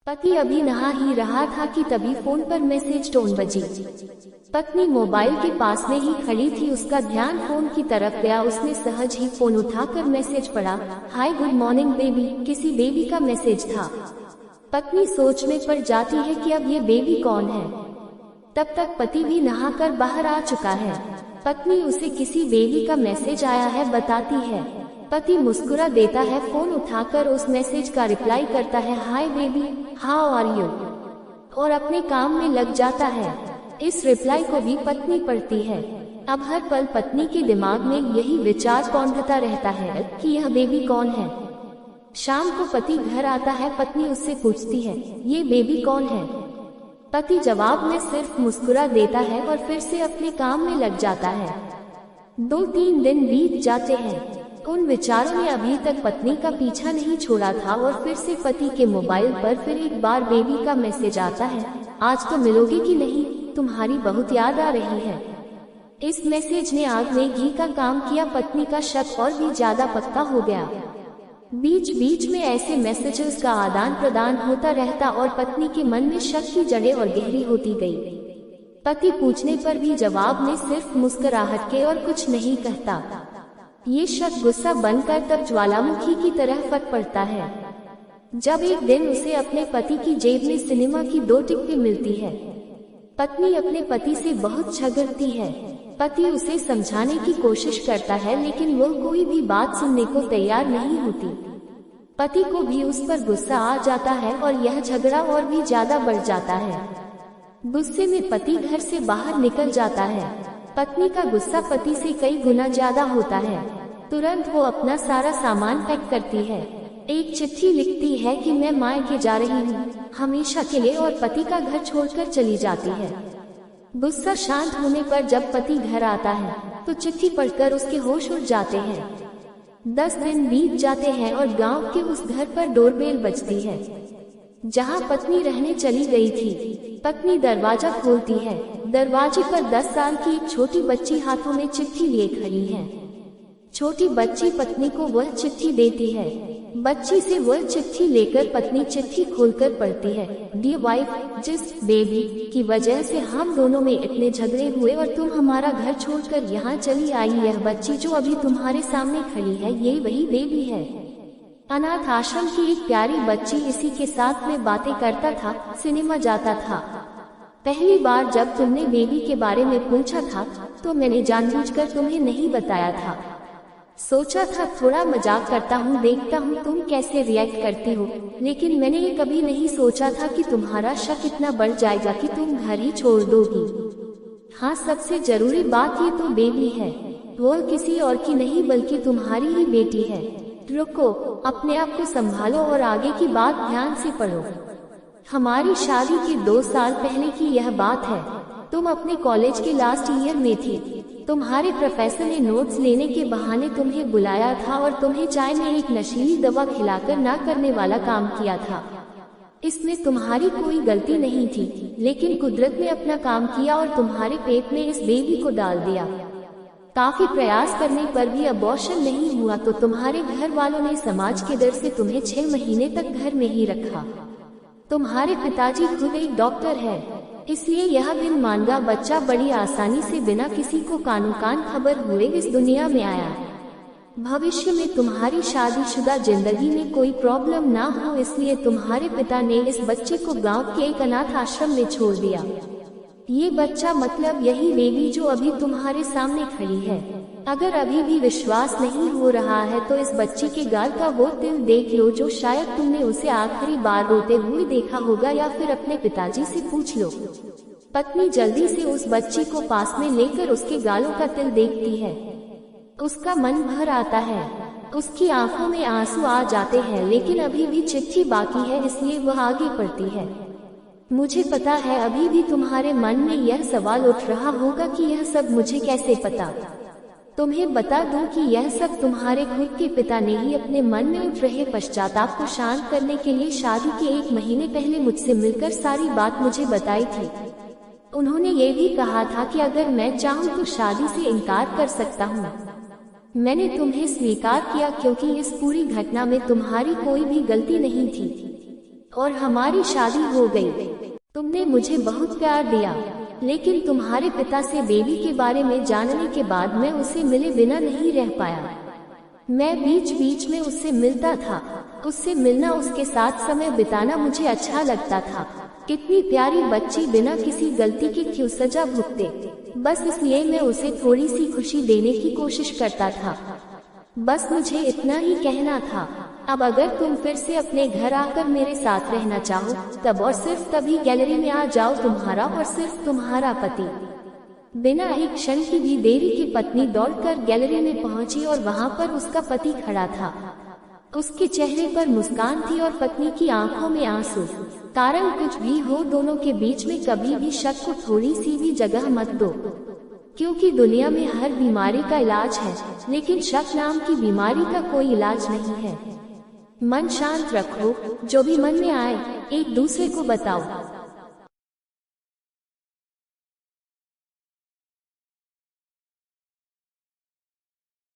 पति अभी नहा ही रहा था कि तभी फोन पर मैसेज टोन बजी। पत्नी मोबाइल के पास में ही खड़ी थी, उसका ध्यान फोन की तरफ गया। उसने सहज ही फोन उठाकर मैसेज पढ़ा। Hi good morning baby. किसी बेबी का मैसेज था। पत्नी सोच में पड़ जाती है कि अब ये बेबी कौन है। तब तक पति भी नहाकर बाहर आ चुका है। पत्नी उसे किसी बेबी का मैसेज आया है बताती है। पति मुस्कुरा देता है, फोन उठाकर उस मैसेज का रिप्लाई करता है, hi baby how are you, और अपने काम में लग जाता है। इस रिप्लाई को भी पत्नी पढ़ती है। अब हर पल पत्नी के दिमाग में यही विचार कौंधता रहता है कि यह बेबी कौन है। शाम को पति घर आता है। पत्नी उससे पूछती है, ये बेबी कौन है। पति जवाब में सिर्फ मुस्कुरा देता है और फिर से अपने काम में लग जाता है। 2-3 दिन बीत जाते हैं। उन विचारों ने अभी तक पत्नी का पीछा नहीं छोड़ा था और फिर से पति के मोबाइल पर फिर एक बार बेबी का मैसेज आता है, आज तो मिलोगे कि नहीं, तुम्हारी बहुत याद आ रही है। इस मैसेज ने आग में घी का काम किया। पत्नी का शक और भी ज्यादा पक्का हो गया। बीच बीच में ऐसे मैसेजेस का आदान प्रदान होता रहता और पत्नी के मन में शक की जड़ें और गहरी होती गई। पति पूछने पर भी जवाब में सिर्फ मुस्कुराहट के और कुछ नहीं कहता। ये शक गुस्सा बनकर तब ज्वालामुखी की तरह फट पड़ता है जब एक दिन उसे अपने पति की जेब में सिनेमा की 2 टिकटें मिलती है। पत्नी अपने पति से बहुत झगड़ती है। पति उसे समझाने की कोशिश करता है लेकिन वो कोई भी बात सुनने को तैयार नहीं होती। पति को भी उस पर गुस्सा आ जाता है और यह झगड़ा और भी ज्यादा बढ़ जाता है। गुस्से में पति घर से बाहर निकल जाता है। पत्नी का गुस्सा पति से कई गुना ज्यादा होता है। तुरंत वो अपना सारा सामान पैक करती है। एक चिट्ठी लिखती है कि मैं मायके जा रही हूँ हमेशा के लिए, और पति का घर छोड़कर चली जाती है। गुस्सा शांत होने पर जब पति घर आता है तो चिट्ठी पढ़कर उसके होश उड़ जाते हैं। 10 दिन बीत जाते हैं और गांव के उस घर पर डोरबेल बजती है जहां पत्नी रहने चली गई थी। पत्नी दरवाजा खोलती है। दरवाजे पर 10 साल की एक छोटी बच्ची हाथों में चिट्ठी लिए खड़ी है। छोटी बच्ची पत्नी को वह चिट्ठी देती है। बच्ची से वह चिट्ठी लेकर पत्नी चिट्ठी खोलकर पढ़ती है, डियर वाइफ, जिस बेबी की वजह से हम दोनों में इतने झगड़े हुए और तुम हमारा घर छोड़कर यहाँ चली आई, यह बच्ची जो अभी तुम्हारे सामने खड़ी है ये वही बेबी है। अनाथ आश्रम की एक प्यारी बच्ची इसी के साथ में बातें करता था, सिनेमा जाता था। पहली बार जब तुमने बेबी के बारे में पूछा था तो मैंने जानबूझकर तुम्हें नहीं बताया था। सोचा था थोड़ा मजाक करता हूँ, देखता हूँ तुम कैसे रिएक्ट करती हो, लेकिन मैंने ये कभी नहीं सोचा था कि तुम्हारा शक इतना बढ़ जाएगा कि तुम घर ही छोड़ दोगी। हाँ, सबसे जरूरी बात ये तो बेबी है, वो किसी और की नहीं बल्कि तुम्हारी ही बेटी है। रुको, अपने आप को संभालो और आगे की बात ध्यान से पढ़ो। हमारी शादी के 2 साल पहले की यह बात है। तुम अपने कॉलेज के लास्ट ईयर में थी। तुम्हारे प्रोफेसर ने नोट्स लेने के बहाने तुम्हें बुलाया था और तुम्हें चाय में एक नशीली दवा खिलाकर ना करने वाला काम किया था। इसमें तुम्हारी कोई गलती नहीं थी, लेकिन कुदरत ने अपना काम किया और तुम्हारे पेट में इस बेबी को डाल दिया। काफी प्रयास करने पर भी अबॉर्शन नहीं हुआ तो तुम्हारे घर वालों ने समाज के डर से तुम्हें 6 महीने तक घर में ही रखा। तुम्हारे पिताजी खुद एक डॉक्टर है, इसलिए यह बिन मांगा बच्चा बड़ी आसानी से बिना किसी को कानो कान खबर हुए इस दुनिया में आया। भविष्य में तुम्हारी शादीशुदा जिंदगी में कोई प्रॉब्लम ना हो, इसलिए तुम्हारे पिता ने इस बच्चे को गांव के एक अनाथ आश्रम में छोड़ दिया। ये बच्चा मतलब यही बेबी जो अभी तुम्हारे सामने खड़ी है। अगर अभी भी विश्वास नहीं हो रहा है तो इस बच्ची के गाल का वो तिल देख लो जो शायद तुमने उसे आखिरी बार रोते हुए देखा होगा, या फिर अपने पिताजी से पूछ लो। पत्नी जल्दी से उस बच्ची को पास में लेकर उसके गालों का तिल देखती है। उसका मन भर आता है, उसकी आंखों में आंसू आ जाते हैं, लेकिन अभी भी चिट्ठी बाकी है, इसलिए वह आगे बढ़ती है। मुझे पता है अभी भी तुम्हारे मन में यह सवाल उठ रहा होगा कि यह सब मुझे कैसे पता। तुम्हें बता दूं कि यह सब तुम्हारे खुद के पिता ने ही अपने मन में उठ रहे पश्चाताप को शांत करने के लिए शादी के 1 महीने पहले मुझसे मिलकर सारी बात मुझे बताई थी। उन्होंने ये भी कहा था कि अगर मैं चाहूँ तो शादी से इनकार कर सकता हूँ। मैंने तुम्हें स्वीकार किया क्योंकि इस पूरी घटना में तुम्हारी कोई भी गलती नहीं थी। और हमारी शादी हो गई। तुमने मुझे बहुत प्यार दिया, लेकिन तुम्हारे पिता से बेबी के बारे में जानने के बाद मैं उसे मिले बिना नहीं रह पाया। मैं बीच बीच में उससे मिलता था। उससे मिलना, उसके साथ समय बिताना मुझे अच्छा लगता था। कितनी प्यारी बच्ची बिना किसी गलती के क्यों सजा भुगते। बस इसलिए मैं उसे थोड़ी सी खुशी देने की कोशिश करता था। बस मुझे इतना ही कहना था। अब अगर तुम फिर से अपने घर आकर मेरे साथ रहना चाहो, तब और सिर्फ तभी गैलरी में आ जाओ, तुम्हारा और सिर्फ तुम्हारा पति। बिना एक क्षण की भी देरी की पत्नी दौड़कर गैलरी में पहुंची और वहां पर उसका पति खड़ा था। उसके चेहरे पर मुस्कान थी और पत्नी की आंखों में आंसू। कारण कुछ भी हो, दोनों के बीच में कभी भी शक को थोड़ी सी भी जगह मत दो, क्योंकि दुनिया में हर बीमारी का इलाज है, लेकिन शक नाम की बीमारी का कोई इलाज नहीं है। मन शांत रखो, जो भी मन में आए एक दूसरे को बताओ।